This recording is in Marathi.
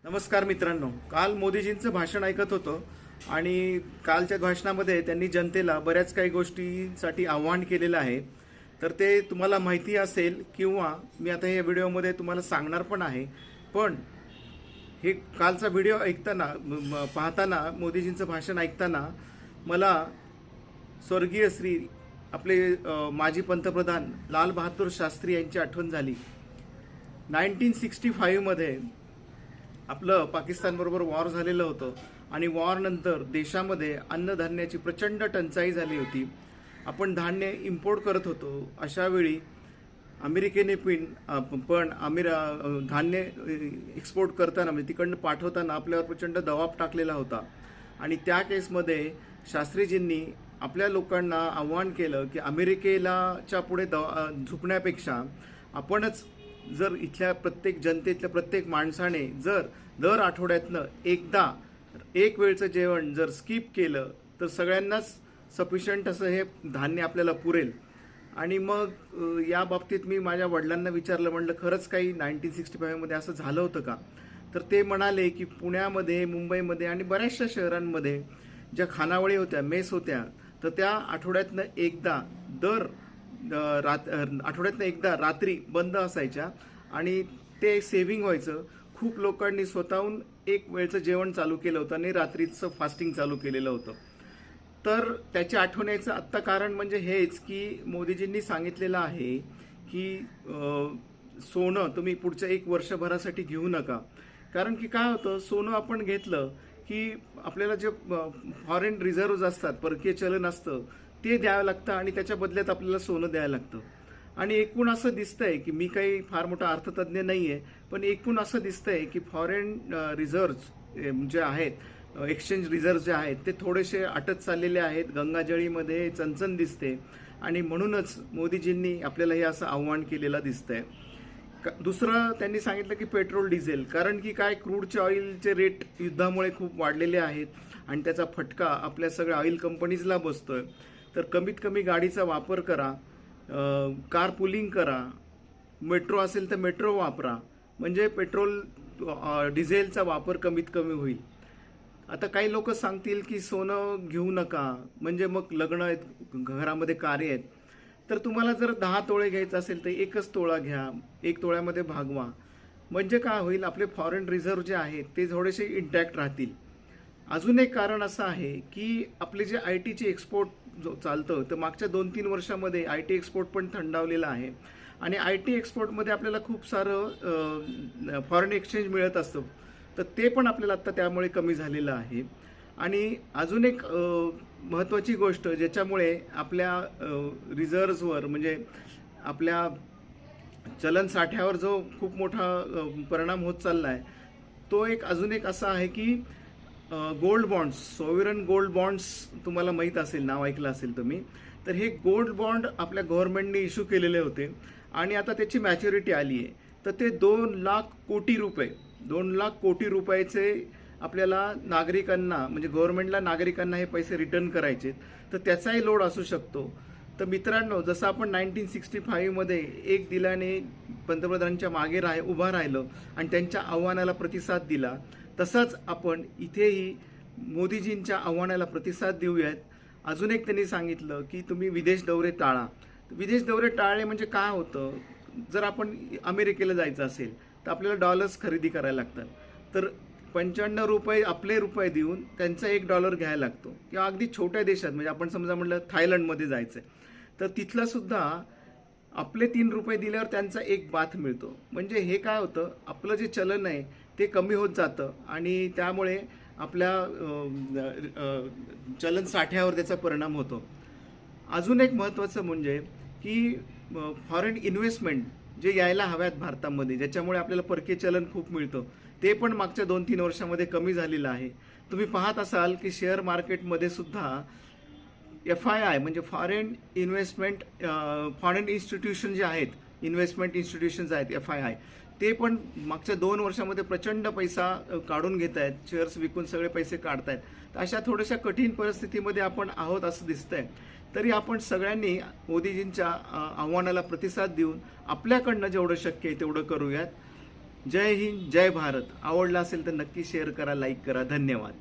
नमस्कार मित्रांनो, काल मोदीजींचं भाषण ऐकत होतो आणि कालच्या भाषणामध्ये त्यांनी जनतेला बऱ्याच काही गोष्टींसाठी आव्हान केलेलं आहे. तर ते तुम्हाला माहिती असेल किंवा मी आता या व्हिडिओमध्ये तुम्हाला सांगणार पण आहे. पण हे कालचा व्हिडिओ ऐकताना पाहताना मोदीजींचं भाषण ऐकताना मला स्वर्गीय श्री आपले माजी पंतप्रधान लाल बहादूर शास्त्री यांची आठवण झाली. 1965मध्ये आपलं पाकिस्तानबरोबर वॉर झालेलं होतं आणि वॉरनंतर देशामध्ये अन्नधान्याची प्रचंड टंचाई झाली होती. आपण धान्य इम्पोर्ट करत होतो. अशा वेळी अमेरिकेने पण धान्य एक्सपोर्ट करताना म्हणजे तिकडनं पाठवताना आपल्यावर प्रचंड दबाव टाकलेला होता. आणि त्या केसमध्ये शास्त्रीजींनी आपल्या लोकांना आव्हान केलं की अमेरिकेलाच्या पुढे झुकण्यापेक्षा आपणच जर इथल्या प्रत्येक जनतेतल्या प्रत्येक माणसाने जर दर आठवड्यातनं एकदा एक वेळचं जेवण जर स्किप केलं तर सगळ्यांनाच सफिशियंट असं हे धान्य आपल्याला पुरेल. आणि मग या बाबतीत मी माझ्या वडिलांना विचारलं, म्हणलं खरंच काही 1965मध्ये असं झालं होतं का? तर ते म्हणाले की पुण्यामध्ये, मुंबईमध्ये आणि बऱ्याचशा शहरांमध्ये ज्या खानावळी होत्या, मेस होत्या, तर त्या आठवड्यातनं एकदा रात्री बंद असायच्या आणि ते सेव्हिंग व्हायचं. खूप लोकांनी स्वतःहून एक वेळचं जेवण चालू केलं होतं आणि रात्रीचं फास्टिंग चालू केलेलं होतं. तर त्याची आठवण यायचं आत्ता कारण म्हणजे हेच की मोदीजींनी सांगितलेलं आहे की सोनं तुम्ही पुढच्या 1 वर्षभरासाठी घेऊ नका. कारण की काय होतं, सोनं आपण घेतलं की आपल्याला जे फॉरेन रिझर्व्ह असतात, परकीय चलन असतं, ते द्यावं लागतं आणि त्याच्या बदल्यात आपल्याला सोनं द्यावं लागतं. आणि एकूण असं दिसतंय की मी काही फार मोठा अर्थतज्ज्ञ नाही आहे, पण एकूण असं दिसतंय की फॉरेन रिझर्व्ह जे आहेत, एक्सचेंज रिझर्व्ह जे आहेत, ते थोडेसे आटत चाललेले आहेत. गंगाजळीमध्ये चणचण दिसते आणि म्हणूनच मोदीजींनी आपल्याला हे असं आव्हान केलेलं दिसतंय. दुसरं त्यांनी सांगितलं की पेट्रोल डिझेल, कारण की काय, क्रूडचे ऑइलचे रेट युद्धामुळे खूप वाढलेले आहेत आणि त्याचा फटका आपल्या सगळ्या ऑइल कंपनीजला बसतोय. तर कमीत कमी गाडीचा वापर करा, कार पुलिंग करा, मेट्रो असेल तर मेट्रो वापरा, म्हणजे पेट्रोल डिझेलचा वापर कमीत कमी होईल. आता काही लोक सांगतील की सोनं घेऊ नका, म्हणजे मग लग्न आहेत, घरामध्ये कार्य आहेत. तर तुम्हाला जर 10 तोळे घ्यायचं असेल तर 1च तोळा घ्या, 1 तोळ्यामध्ये भागवा. म्हणजे काय होईल, आपले फॉरेन रिझर्व्ह जे आहेत ते थोडेसे इंटॅक्ट राहतील. अजून एक कारण असं आहे की आपले जे ITचे एक्सपोर्ट चालतं, तर मागच्या 2-3 वर्षामध्ये IT एक्सपोर्ट पण थंडावलेला आहे आणि IT एक्सपोर्टमध्ये आपल्याला खूप सारं फॉरेन एक्सचेंज मिळत असतं. तर ते पण आपल्याला आत्ता त्यामुळे कमी झालेलं आहे. आणि अजून एक महत्त्वाची गोष्ट ज्याच्यामुळे आपल्या रिझर्व्हवर म्हणजे आपल्या चलन साठ्यावर जो खूप मोठा परिणाम होत चालला आहे, तो अजून एक असा आहे की गोल्ड बॉन्ड्स, सॉव्हरन गोल्ड बॉन्ड्स, तुम्हाला माहीत असेल, नाव ऐकलं असेल तुम्ही. तर हे गोल्ड बॉन्ड आपल्या गव्हर्नमेंटने इश्यू केलेले होते आणि आता त्याची मॅच्युरिटी आली आहे. तर ते 2 लाख कोटी रुपयाचे आपल्याला नागरिकांना म्हणजे गव्हर्नमेंटला नागरिकांना हे पैसे रिटर्न करायचे. तर त्याचाही लोड असू शकतो. तर मित्रांनो, जसं आपण 1965मध्ये एक दिलाने पंतप्रधानांच्या मागे उभा राहिलं आणि त्यांच्या आव्हानाला प्रतिसाद दिला, तसंच आपण इथेही मोदीजींच्या आव्हानाला प्रतिसाद देऊयात. अजून एक त्यांनी सांगितलं की तुम्ही विदेश दौरे टाळा. विदेश दौरे टाळले म्हणजे काय होतं, जर आपण अमेरिकेला जायचं असेल तर आपल्याला डॉलर्स खरेदी करायला लागतात. तर 95 रुपये आपले रुपये देऊन त्यांचा $1 घ्यायला लागतो. किंवा अगदी छोट्या देशात म्हणजे आपण समजा म्हटलं थायलंडमध्ये जायचं आहे, तर तिथलं सुद्धा आपले 3 रुपये दिल्यावर त्यांचा 1 बाथ मिळतो. म्हणजे हे काय होतं, आपलं जे चलन आहे ते कमी होत जातं आणि त्यामुळे आपल्या चलन साठ्यावर त्याचा परिणाम होतो. अजून एक महत्त्वाचं म्हणजे की फॉरेन इन्व्हेस्टमेंट जे यायला हव्यात भारतामध्ये, ज्याच्यामुळे आपल्याला परकीय चलन खूप मिळतं, ते पण मागच्या 2-3 वर्षामध्ये कमी झालेलं आहे. तुम्ही पाहत असाल की शेअर मार्केटमध्ये सुद्धा FII म्हणजे फॉरेन इन्स्टिट्यूशन जे आहेत, इन्व्हेस्टमेंट इन्स्टिट्यूशन्स आहेत FII, ते पण मागच्या 2 वर्षामध्ये प्रचंड पैसा काढून घेत आहेत, शेअर्स विकून सगळे पैसे काढतायत. तर अशा थोड्याशा कठीण परिस्थितीमध्ये आपण आहोत असं दिसतंय. तरी आपण सगळ्यांनी मोदीजींच्या आव्हानाला प्रतिसाद देऊन आपल्याकडनं जेवढं शक्य आहे तेवढं करूयात. जय हिंद, जय भारत. आवडला असेल तर नक्की शेअर करा, लाईक करा. धन्यवाद.